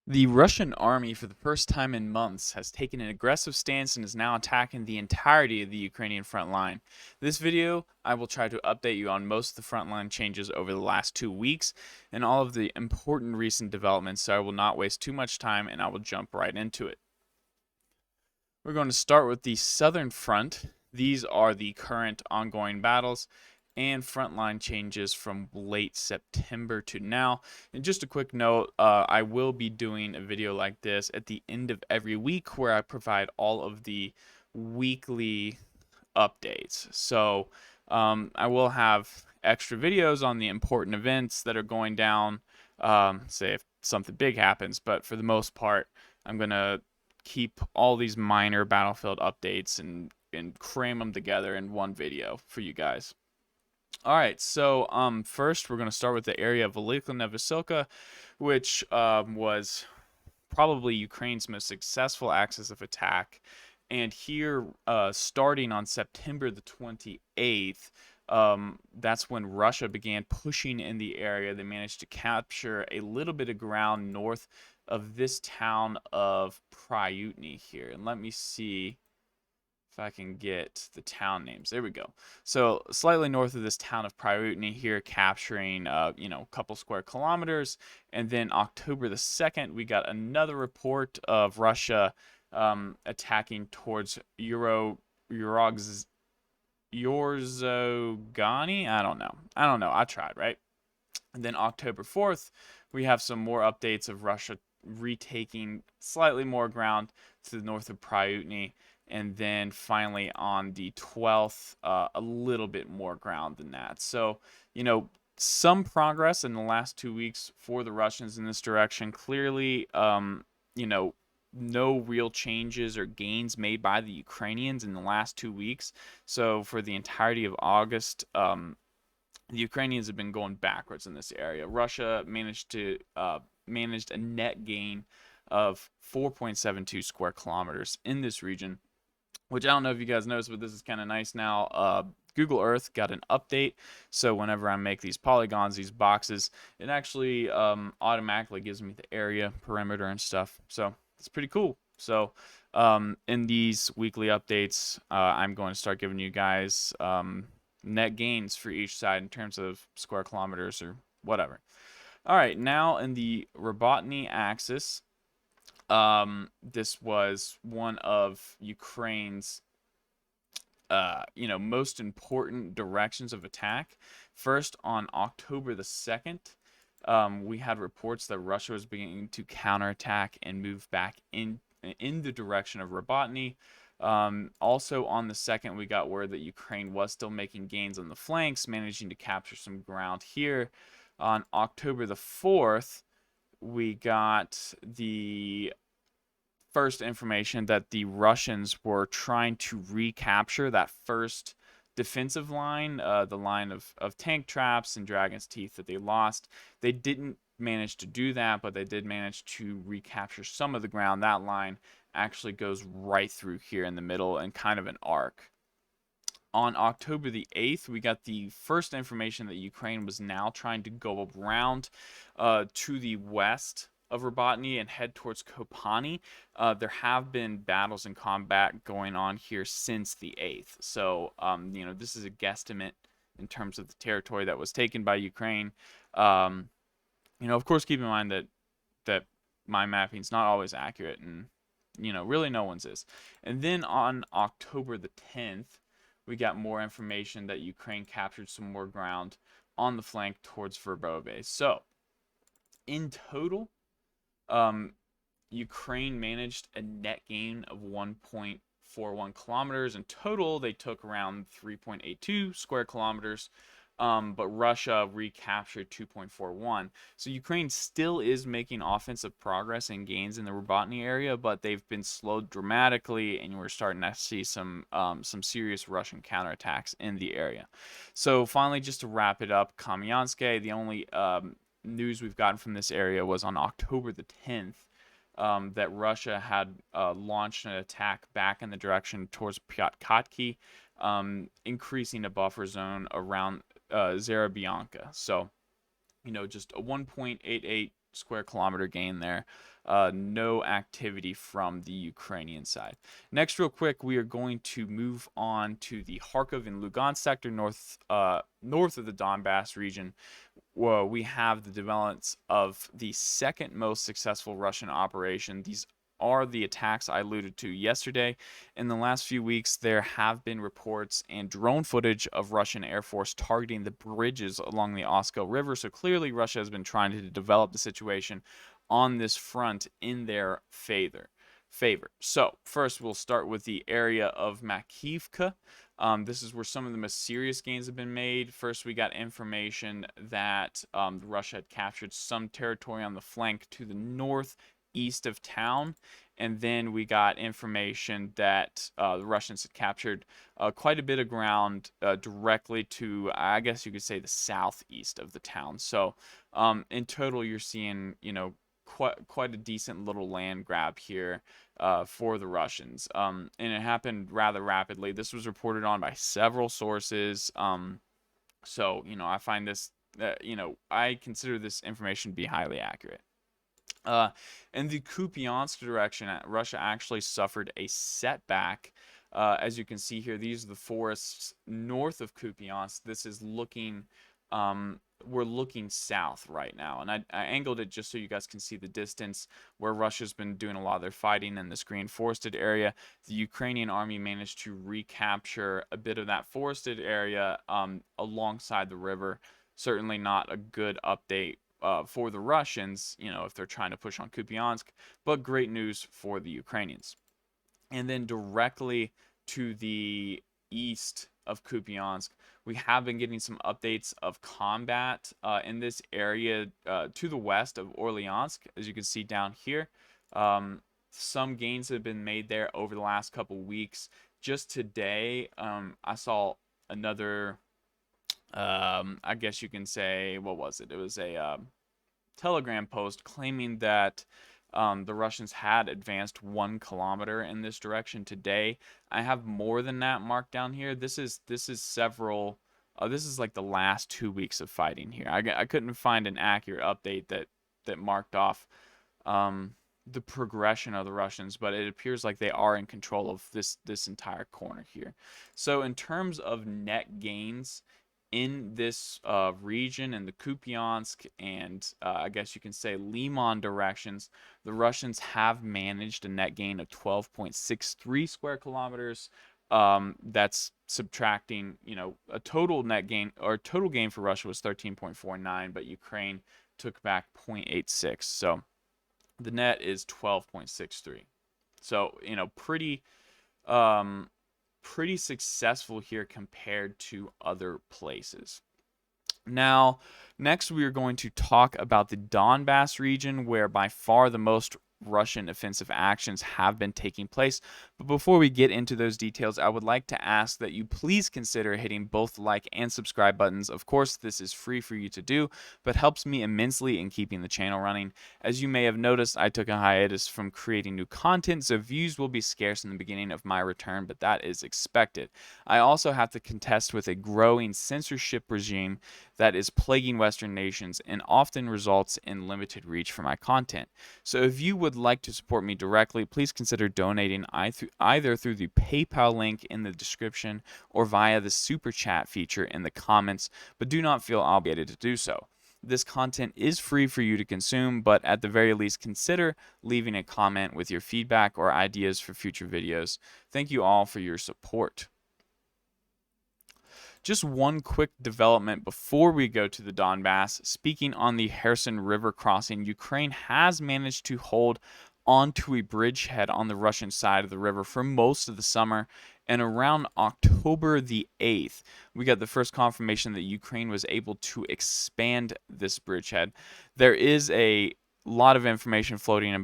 The Russian army, for the first time in months, has taken an aggressive stance and is now attacking the entirety of the Ukrainian front line. This video, I will try to update you on most of the frontline changes over the last 2 weeks and all of the important recent developments, so I will not waste too much time and I will jump right into it. We're going to start with the southern front. These are the current ongoing battles and frontline changes from late September to now. And just a quick note, I will be doing a video like this at the end of every week where I provide all of the weekly updates. So I will have extra videos on the important events that are going down, say if something big happens, but for the most part, I'm going to keep all these minor battlefield updates and cram them together in one video for you guys. All right, so first we're going to start with the area of Velika Novosilka, which was probably Ukraine's most successful axis of attack. And here, starting on September the 28th, that's when Russia began pushing in the area. They managed to capture a little bit of ground north of this town of Pryutny here. And let me see if I can get the town names. There we go. So slightly north of this town of Pryutny here, capturing a couple square kilometers. And then October the 2nd, we got another report of Russia attacking towards Yorzogani. I don't know. I tried, right? And then October 4th, we have some more updates of Russia retaking slightly more ground to the north of Pryutny. And then finally on the 12th, a little bit more ground than that. So, some progress in the last 2 weeks for the Russians in this direction. Clearly, no real changes or gains made by the Ukrainians in the last 2 weeks. So for the entirety of August, the Ukrainians have been going backwards in this area. Russia managed a net gain of 4.72 square kilometers in this region, which I don't know if you guys noticed, but this is kind of nice now. Google Earth got an update, so whenever I make these polygons, these boxes, it actually automatically gives me the area, perimeter, and stuff. So it's pretty cool. So in these weekly updates, I'm going to start giving you guys net gains for each side in terms of square kilometers or whatever. All right, now in the Robotyne axis, this was one of Ukraine's most important directions of attack. First, on October the 2nd, we had reports that Russia was beginning to counterattack and move back in the direction of Robotyne. Also on the 2nd, we got word that Ukraine was still making gains on the flanks, managing to capture some ground here. On October the 4th, we got the first information that the Russians were trying to recapture that first defensive line, the line of tank traps and dragon's teeth that they lost. They didn't manage to do that, but they did manage to recapture some of the ground. That line actually goes right through here in the middle and kind of an arc. On October the 8th, we got the first information that Ukraine was now trying to go around to the west of Robotyne and head towards Kopani. There have been battles and combat going on here since the 8th. So, this is a guesstimate in terms of the territory that was taken by Ukraine. Of course, keep in mind that my mapping is not always accurate, and really no one's is. And then on October the 10th, we got more information that Ukraine captured some more ground on the flank towards Verbove. So, in total, Ukraine managed a net gain of 1.41 kilometers. In total, they took around 3.82 square kilometers, but Russia recaptured 2.41. So Ukraine still is making offensive progress and gains in the Robotyne area, but they've been slowed dramatically, and we're starting to see some serious Russian counterattacks in the area. So finally, just to wrap it up, Kamyanske, the only news we've gotten from this area was on October the 10th. That Russia had launched an attack back in the direction towards Pyatkhatki, increasing a buffer zone around Zarabianka. So, just a 1.88 square kilometer gain there. No activity from the Ukrainian side. Next, real quick, we are going to move on to the Kharkov and Lugansk sector, north of the Donbass region. Well, we have the developments of the second most successful Russian operation. These are the attacks I alluded to yesterday. In the last few weeks, there have been reports and drone footage of Russian Air Force targeting the bridges along the Oskil River. So clearly, Russia has been trying to develop the situation on this front in their favor. So first, we'll start with the area of Avdiivka. This is where some of the most serious gains have been made. First, we got information that Russia had captured some territory on the flank to the northeast of town. And then we got information that the Russians had captured quite a bit of ground directly to, I guess you could say, the southeast of the town. So in total, you're seeing, quite a decent little land grab here for the Russians. And it happened rather rapidly. This was reported on by several sources. So, I find this, I consider this information to be highly accurate. In the Kupiansk direction, Russia actually suffered a setback. As you can see here, these are the forests north of Kupiansk. This is looking, we're looking south right now. And I angled it just so you guys can see the distance where Russia's been doing a lot of their fighting in this green forested area. The Ukrainian army managed to recapture a bit of that forested area alongside the river. Certainly not a good update for the Russians, if they're trying to push on Kupiansk, but great news for the Ukrainians. And then directly to the east of Kupiansk, we have been getting some updates of combat in this area to the west of Orlyansk, as you can see down here. Some gains have been made there over the last couple weeks. Just today, I saw another, I guess you can say, what was it? It was a Telegram post claiming that the Russians had advanced 1 kilometer in this direction today. I have more than that marked down here. This is several. This is like the last 2 weeks of fighting here. I couldn't find an accurate update that marked off the progression of the Russians, but it appears like they are in control of this entire corner here. So in terms of net gains in this region, in the Kupiansk and I guess you can say Liman directions, the Russians have managed a net gain of 12.63 square kilometers. That's subtracting, a total net gain, or total gain for Russia was 13.49, but Ukraine took back 0.86. So the net is 12.63. So, pretty successful here compared to other places. Now, next we are going to talk about the Donbass region, where by far the most Russian offensive actions have been taking place. But before we get into those details, I would like to ask that you please consider hitting both the like and subscribe buttons. Of course, this is free for you to do, but helps me immensely in keeping the channel running. As you may have noticed, I took a hiatus from creating new content, so views will be scarce in the beginning of my return, but that is expected. I also have to contest with a growing censorship regime that is plaguing Western nations and often results in limited reach for my content. So if you would like to support me directly, please consider donating either through the PayPal link in the description or via the Superchat feature in the comments, but do not feel obligated to do so. This content is free for you to consume, but at the very least consider leaving a comment with your feedback or ideas for future videos. Thank you all for your support. Just one quick development before we go to the Donbass. Speaking on the Kherson River crossing, Ukraine has managed to hold onto a bridgehead on the Russian side of the river for most of the summer. And around October the 8th, we got the first confirmation that Ukraine was able to expand this bridgehead. There is a lot of information floating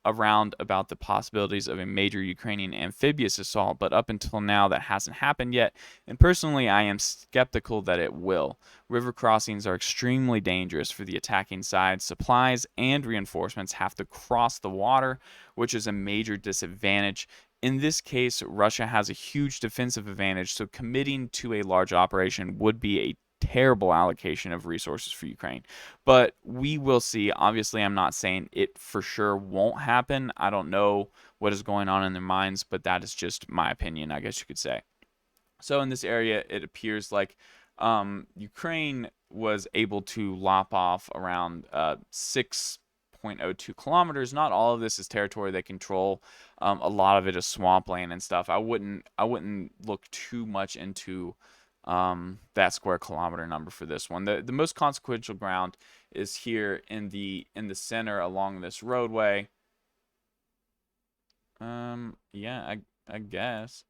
around about the possibilities of a major Ukrainian amphibious assault, but up until now that hasn't happened yet, and personally I am skeptical that it will. River crossings are extremely dangerous for the attacking side. Supplies and reinforcements have to cross the water, which is a major disadvantage. In this case, Russia has a huge defensive advantage, so committing to a large operation would be a terrible allocation of resources for Ukraine. But we will see. Obviously, I'm not saying it for sure won't happen. I don't know what is going on in their minds, but that is just my opinion, I guess you could say. So in this area, it appears like Ukraine was able to lop off around 6.02 kilometers. Not all of this is territory they control. A lot of it is swampland and stuff. I wouldn't look too much into that square kilometer number for this one. The most consequential ground is here in the center along this roadway. Yeah, I guess.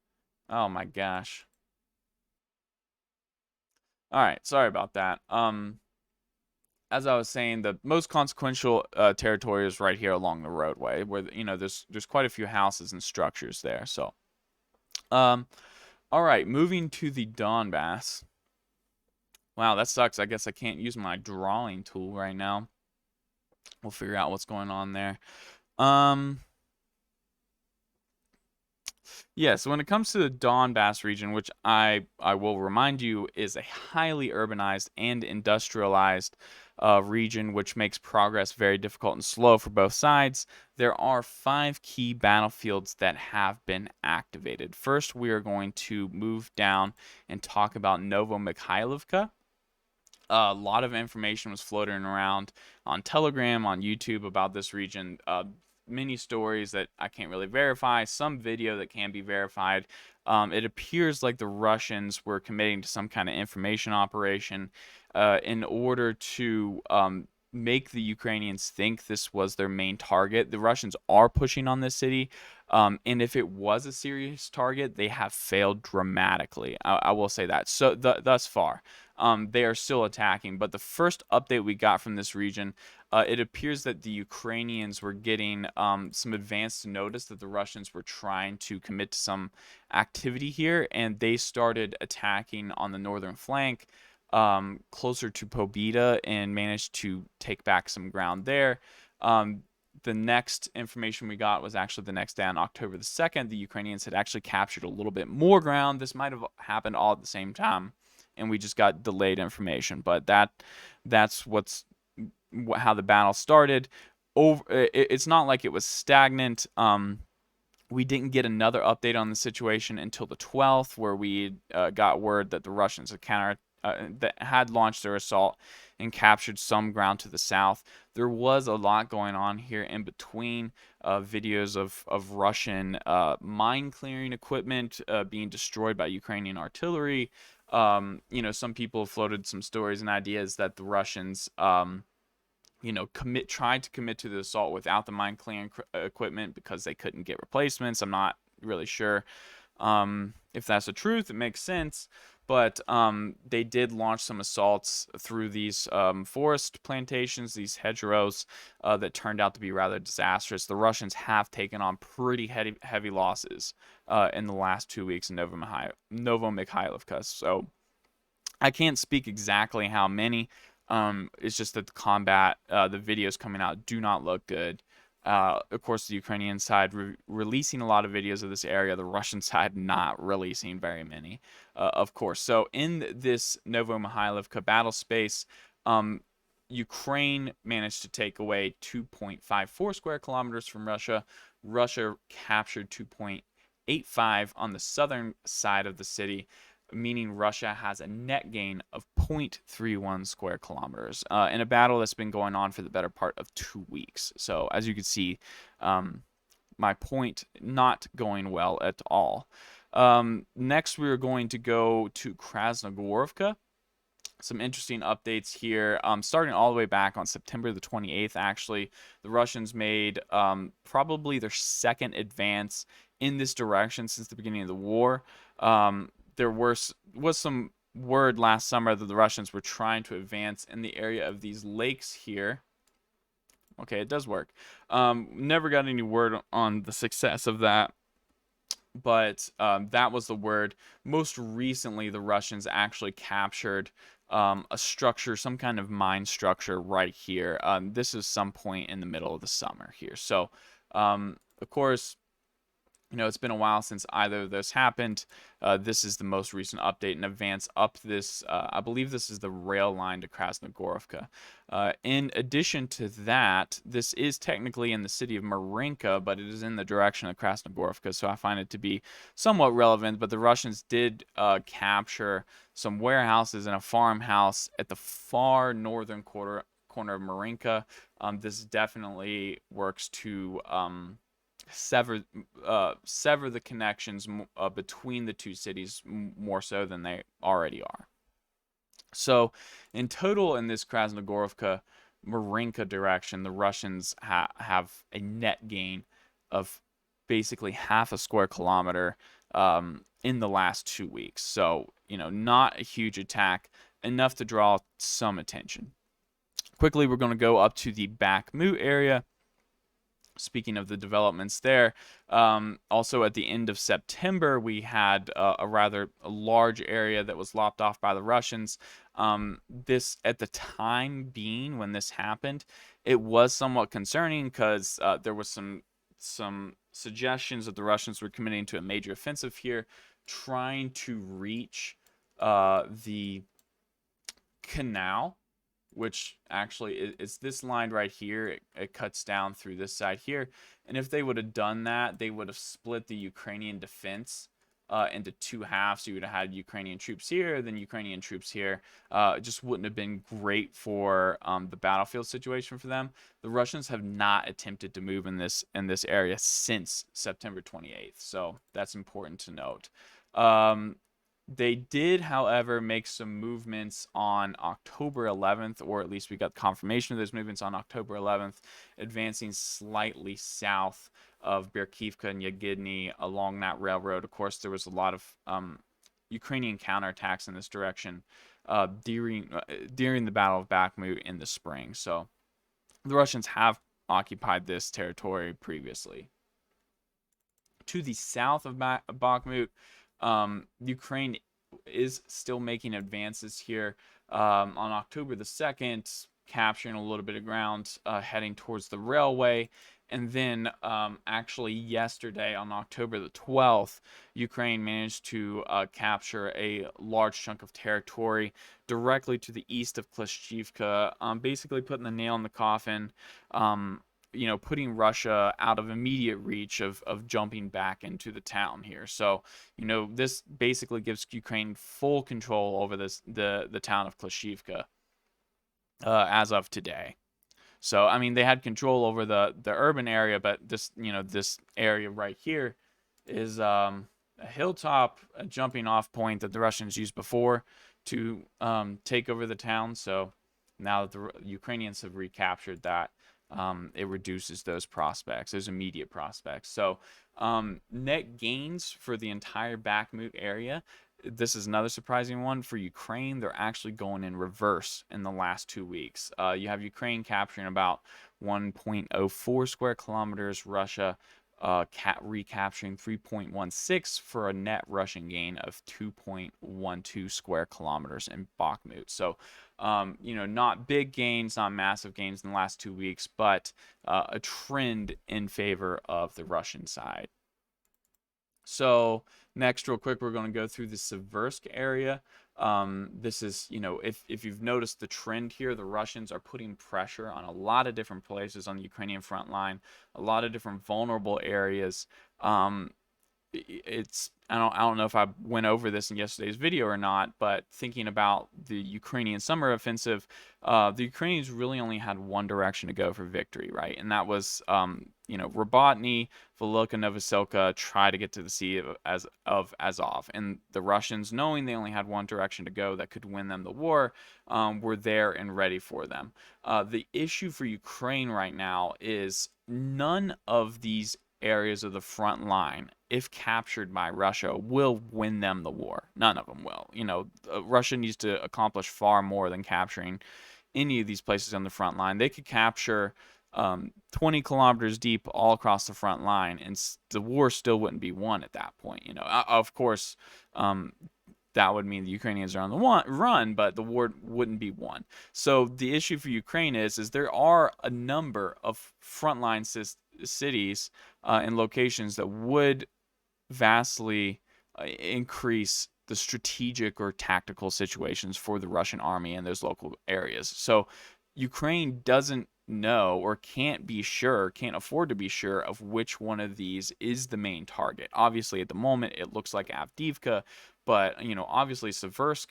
Oh my gosh. All right, sorry about that. As I was saying, the most consequential territory is right here along the roadway, where there's quite a few houses and structures there. So, um, all right, moving to the Donbass. Wow, that sucks. I guess I can't use my drawing tool right now. We'll figure out what's going on there. Um, Yeah, so when it comes to the Donbass region, which I will remind you is a highly urbanized and industrialized region, which makes progress very difficult and slow for both sides, there are 5 key battlefields that have been activated. First, we are going to move down and talk about Novomikhailivka. A lot of information was floating around on Telegram, on YouTube about this region. Many stories that I can't really verify, some video that can be verified. It appears like the Russians were committing to some kind of information operation in order to make the Ukrainians think this was their main target. The Russians are pushing on this city, and if it was a serious target, they have failed dramatically. I will say that. So thus far, they are still attacking. But the first update we got from this region, it appears that the Ukrainians were getting some advance notice that the Russians were trying to commit to some activity here, and they started attacking on the northern flank, closer to Pobeda, and managed to take back some ground there. The next information we got was actually the next day on October the 2nd. The Ukrainians had actually captured a little bit more ground. This might have happened all at the same time, and we just got delayed information. But that's how the battle started. It's not like it was stagnant. We didn't get another update on the situation until the 12th, where we got word that the Russians had launched their assault and captured some ground to the south. There was a lot going on here in between. Videos of Russian mine clearing equipment being destroyed by Ukrainian artillery. Some people floated some stories and ideas that the Russians tried to commit to the assault without the mine clearing equipment because they couldn't get replacements. I'm not really sure if that's the truth. It makes sense, but they did launch some assaults through these forest plantations, these hedgerows, that turned out to be rather disastrous. The Russians have taken on pretty heavy losses in the last 2 weeks in Novomikhailivka. So I can't speak exactly how many. It's just that the combat, the videos coming out do not look good. Of course, the Ukrainian side releasing a lot of videos of this area, the Russian side not releasing very many, of course. So in this Novomikhailivka battle space, Ukraine managed to take away 2.54 square kilometers from Russia. Russia captured 2.85 on the southern side of the city, meaning Russia has a net gain of 0.31 square kilometers in a battle that's been going on for the better part of 2 weeks. So as you can see, my point not going well at all. Next, we are going to go to Krasnohorivka. Some interesting updates here. Starting all the way back on September the 28th, actually, the Russians made probably their second advance in this direction since the beginning of the war. There was some word last summer that the Russians were trying to advance in the area of these lakes here. Okay, it does work. Never got any word on the success of that, but that was the word. Most recently, the Russians actually captured a structure, some kind of mine structure right here. This is some point in the middle of the summer here. So, of course, It's been a while since either of those happened. This is the most recent update and advance up this. I believe this is the rail line to Krasnohorivka. In addition to that, this is technically in the city of Marinka, but it is in the direction of Krasnohorivka, so I find it to be somewhat relevant. But the Russians did capture some warehouses and a farmhouse at the far northern corner of Marinka. This definitely works to sever sever the connections between the two cities more so than they already are. So, in total, in this Krasnogorovka Marinka direction, the Russians have a net gain of basically half a square kilometer in the last 2 weeks. So, not a huge attack, enough to draw some attention. Quickly, we're going to go up to the Bakhmut area. Speaking of the developments there, also at the end of September, we had a rather large area that was lopped off by the Russians. This, at the time being when this happened, it was somewhat concerning because there was some suggestions that the Russians were committing to a major offensive here, trying to reach the canal, which actually is this line right here. It cuts down through this side here. And if they would have done that, they would have split the Ukrainian defense into two halves. So you would have had Ukrainian troops here, then Ukrainian troops here. It just wouldn't have been great for the battlefield situation for them. The Russians have not attempted to move in this area since September 28th. So that's important to note. They did, however, make some movements on October 11th, or at least we got confirmation of those movements on October 11th, advancing slightly south of Berkivka and Yagidny along that railroad. Of course, there was a lot of Ukrainian counterattacks in this direction during the Battle of Bakhmut in the spring. So the Russians have occupied this territory previously. To the south of Bakhmut, Ukraine is still making advances here. On October the 2nd, capturing a little bit of ground, heading towards the railway. And then actually yesterday, on October the 12th, Ukraine managed to capture a large chunk of territory directly to the east of Klishchivka, basically putting the nail in the coffin, putting Russia out of immediate reach of jumping back into the town here. So, this basically gives Ukraine full control over the town of Klishchivka as of today. So, I mean, they had control over the urban area, but this area right here is a hilltop, a jumping off point that the Russians used before to take over the town. So now that the Ukrainians have recaptured that, it reduces those prospects, those immediate prospects. So net gains for the entire Bakhmut area. This is another surprising one for Ukraine. They're actually going in reverse in the last 2 weeks. You have Ukraine capturing about 1.04 square kilometers, Russia recapturing 3.16 for a net Russian gain of 2.12 square kilometers in Bakhmut. So, not big gains, not massive gains in the last 2 weeks, but a trend in favor of the Russian side. So next, real quick, we're going to go through the Siversk area. This is, if you've noticed the trend here, the Russians are putting pressure on a lot of different places on the Ukrainian front line, a lot of different vulnerable areas. I don't know if I went over this in yesterday's video or not, but thinking about the Ukrainian summer offensive, the Ukrainians really only had one direction to go for victory, right? And that was, Robotyne, Velika Novoselka try to get to the Sea of Azov. And the Russians, knowing they only had one direction to go that could win them the war, were there and ready for them. The issue for Ukraine right now is none of these areas of the front line, if captured by Russia, will win them the war. None of them will. Russia needs to accomplish far more than capturing any of these places on the front line. They could capture 20 kilometers deep all across the front line, and the war still wouldn't be won at that point. Of course, that would mean the Ukrainians are on the run, but the war wouldn't be won. So the issue for Ukraine is there are a number of frontline cities and locations that would vastly increase the strategic or tactical situations for the Russian army in those local areas. So Ukraine doesn't know or can't afford to be sure of which one of these is the main target. Obviously, at the moment, it looks like Avdiivka, but obviously Siversk,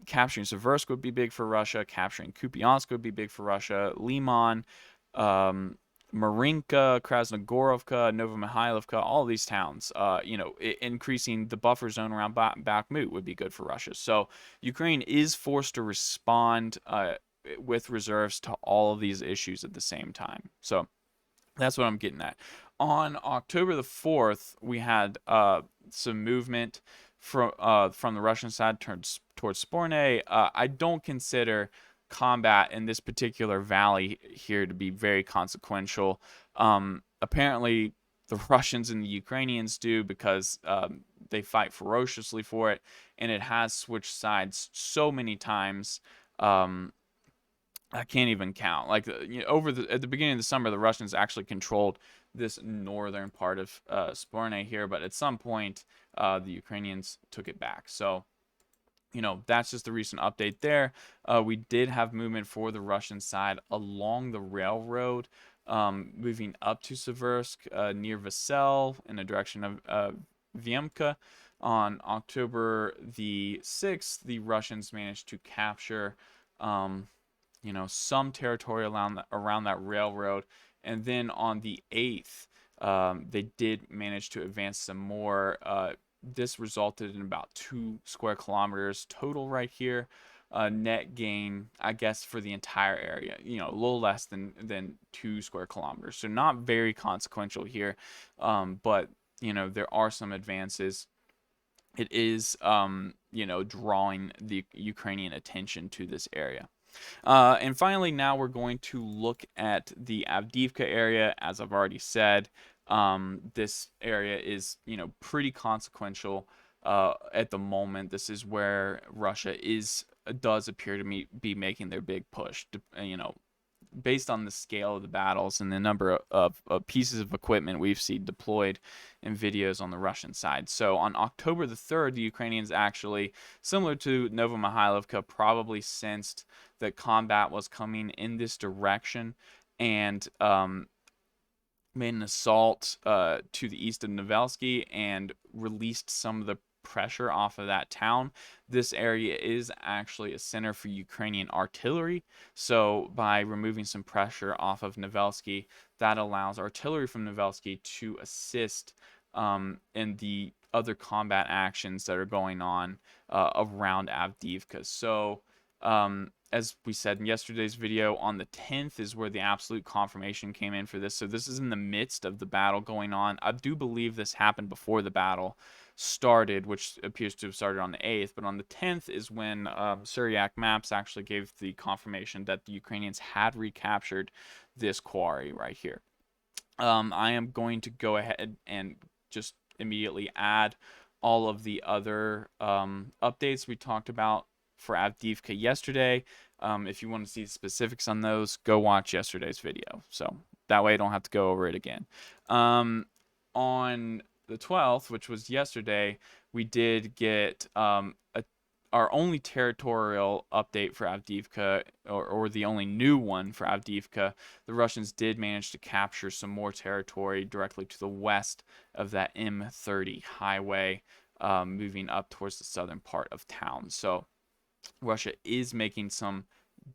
capturing Siversk would be big for Russia. Capturing Kupiansk would be big for Russia. Liman, um, Marinka, Krasnohorivka, Novomihailovka, all these towns, increasing the buffer zone around Bakhmut would be good for Russia. So Ukraine is forced to respond with reserves to all of these issues at the same time. So that's what I'm getting at. On October the 4th, we had some movement from the Russian side towards Sporne. I don't consider combat in this particular valley here to be very consequential. Apparently, the Russians and the Ukrainians do, because they fight ferociously for it, and it has switched sides so many times. I can't even count. Like at the beginning of the summer, the Russians actually controlled this northern part of Sporne here, but at some point, the Ukrainians took it back. So that's just the recent update there. We did have movement for the Russian side along the railroad, moving up to Siversk, near Vasel in the direction of Avdiivka. On October the 6th, the Russians managed to capture some territory around that railroad. And then on the 8th, they did manage to advance some more. This resulted in about 2 square kilometers total right here. Net gain, I guess, for the entire area, a little less than 2 square kilometers. So not very consequential here, but there are some advances. It is, drawing the Ukrainian attention to this area. And finally, now we're going to look at the Avdiivka area. As I've already said, this area is, pretty consequential at the moment. This is where Russia does appear to be making their big push. Based on the scale of the battles and the number of pieces of equipment we've seen deployed in videos on the Russian side. So on October the 3rd, the Ukrainians actually, similar to Novomihailovka, probably sensed that combat was coming in this direction, and made an assault to the east of Novelsky and released some of the pressure off of that town. This area is actually a center for Ukrainian artillery, so by removing some pressure off of Novelsky, that allows artillery from Novelsky to assist in the other combat actions that are going on around Avdiivka. So as we said in yesterday's video, on the 10th is where the absolute confirmation came in for this. So this is in the midst of the battle going on. I do believe this happened before the battle started, which appears to have started on the 8th. But on the 10th is when Syriac Maps actually gave the confirmation that the Ukrainians had recaptured this quarry right here. I am going to go ahead and just immediately add all of the other updates we talked about for Avdiivka yesterday. If you want to see specifics on those, go watch yesterday's video. So that way I don't have to go over it again. On the 12th, which was yesterday, we did get our only territorial update for Avdiivka, or the only new one for Avdiivka. The Russians did manage to capture some more territory directly to the west of that M30 highway, moving up towards the southern part of town. So Russia is making some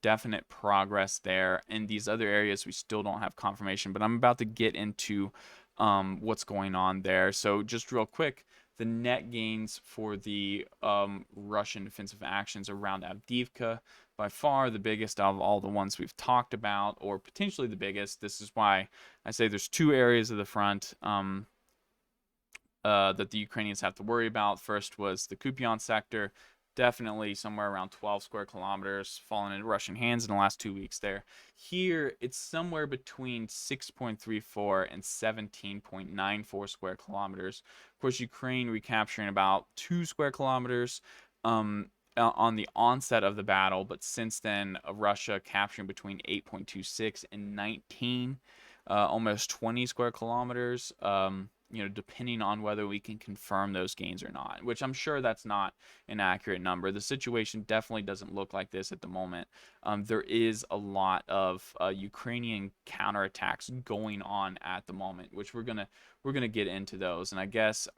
definite progress there. In these other areas, we still don't have confirmation, but I'm about to get into what's going on there. So just real quick, the net gains for the Russian defensive actions around Avdiivka, by far the biggest of all the ones we've talked about, or potentially the biggest. This is why I say there's 2 areas of the front that the Ukrainians have to worry about. First was the Kupiansk sector, definitely somewhere around 12 square kilometers, fallen into Russian hands in the last 2 weeks there. Here, it's somewhere between 6.34 and 17.94 square kilometers. Of course, Ukraine recapturing about 2 square kilometers on the onset of the battle, but since then, Russia capturing between 8.26 and 19, almost 20 square kilometers. depending on whether we can confirm those gains or not, which I'm sure that's not an accurate number. The situation definitely doesn't look like this at the moment. There is a lot of Ukrainian counterattacks going on at the moment, which we're gonna get into those. And I guess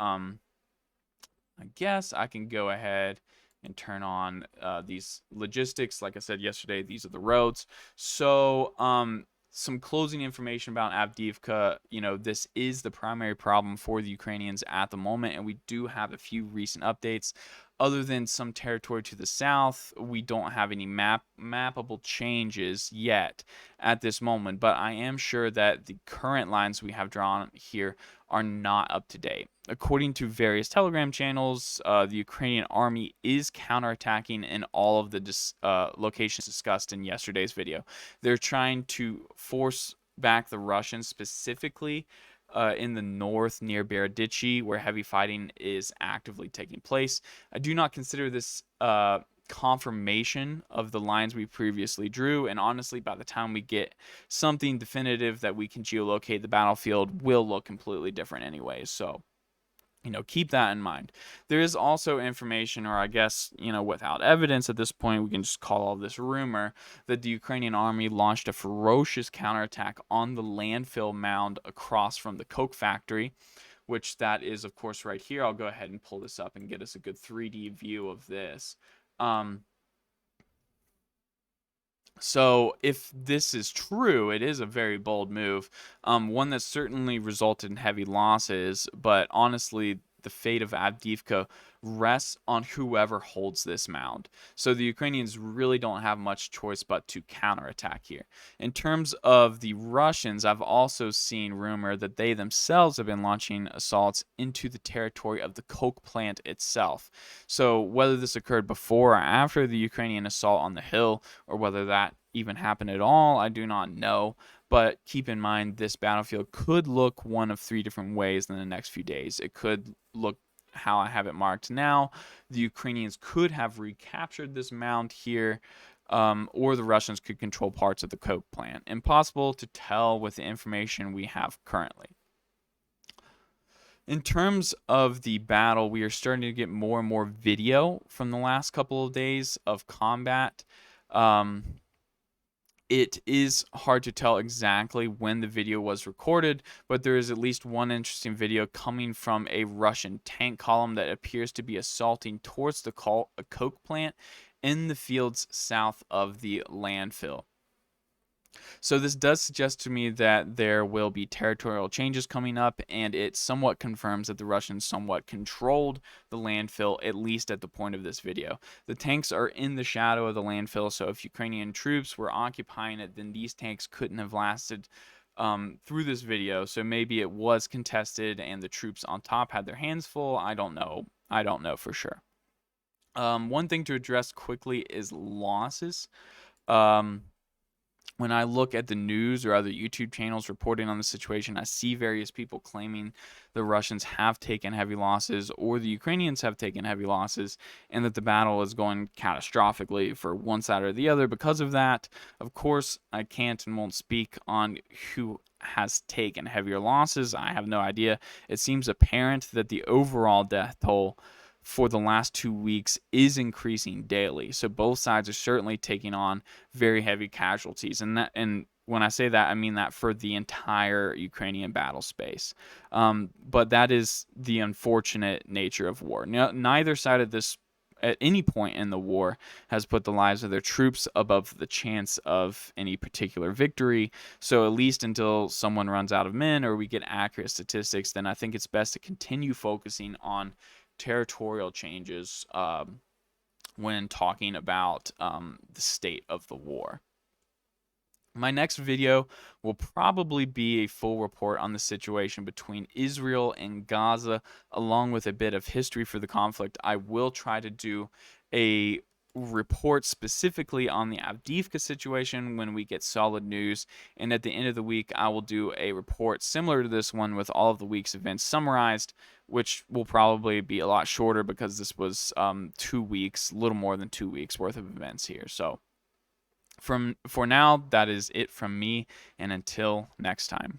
I can go ahead and turn on these logistics. Like I said yesterday, these are the roads. So some closing information about Avdiivka. This is the primary problem for the Ukrainians at the moment, and we do have a few recent updates. Other than some territory to the south, we don't have any mappable changes yet at this moment, but I am sure that the current lines we have drawn here are not up to date. According to various Telegram channels, the Ukrainian army is counterattacking in all of the locations discussed in yesterday's video. They're trying to force back the Russians, specifically in the north near Beredichi, where heavy fighting is actively taking place. I do not consider this confirmation of the lines we previously drew, and honestly, by the time we get something definitive that we can geolocate the battlefield, will look completely different anyways. So keep that in mind. There is also information, or I guess, without evidence at this point, we can just call all this rumor, that the Ukrainian army launched a ferocious counterattack on the landfill mound across from the coke factory, which that is, of course, right here. I'll go ahead and pull this up and get us a good 3D view of this. So if this is true, it is a very bold move, one that certainly resulted in heavy losses, but honestly, the fate of Avdiivka rests on whoever holds this mound. So the Ukrainians really don't have much choice but to counterattack here. In terms of the Russians, I've also seen rumor that they themselves have been launching assaults into the territory of the coke plant itself. So whether this occurred before or after the Ukrainian assault on the hill, or whether that even happened at all, I do not know. But keep in mind, this battlefield could look one of three different ways in the next few days. It could look how I have it marked now. The Ukrainians could have recaptured this mound here, or the Russians could control parts of the coke plant. Impossible to tell with the information we have currently. In terms of the battle, we are starting to get more and more video from the last couple of days of combat. It is hard to tell exactly when the video was recorded, but there is at least one interesting video coming from a Russian tank column that appears to be assaulting towards the coke plant in the fields south of the landfill. So this does suggest to me that there will be territorial changes coming up, and it somewhat confirms that the Russians somewhat controlled the landfill, at least at the point of this video. The tanks are in the shadow of the landfill, so if Ukrainian troops were occupying it, then these tanks couldn't have lasted through this video. So maybe it was contested and the troops on top had their hands full. I don't know. I don't know for sure. One thing to address quickly is losses. When I look at the news or other YouTube channels reporting on the situation, I see various people claiming the Russians have taken heavy losses or the Ukrainians have taken heavy losses, and that the battle is going catastrophically for one side or the other because of that. Of course, I can't and won't speak on who has taken heavier losses. I have no idea. It seems apparent that the overall death toll for the last 2 weeks is increasing daily. So both sides are certainly taking on very heavy casualties. And when I say that, I mean that for the entire Ukrainian battle space. But that is the unfortunate nature of war. Now, neither side of this at any point in the war has put the lives of their troops above the chance of any particular victory. So at least until someone runs out of men or we get accurate statistics, then I think it's best to continue focusing on territorial changes when talking about the state of the war. My next video will probably be a full report on the situation between Israel and Gaza, along with a bit of history for the conflict. I will try to do a report specifically on the Avdiivka situation when we get solid news, and at the end of the week I will do a report similar to this one with all of the week's events summarized, which will probably be a lot shorter because this was 2 weeks, a little more than 2 weeks worth of events here. So for now, that is it from me, and until next time.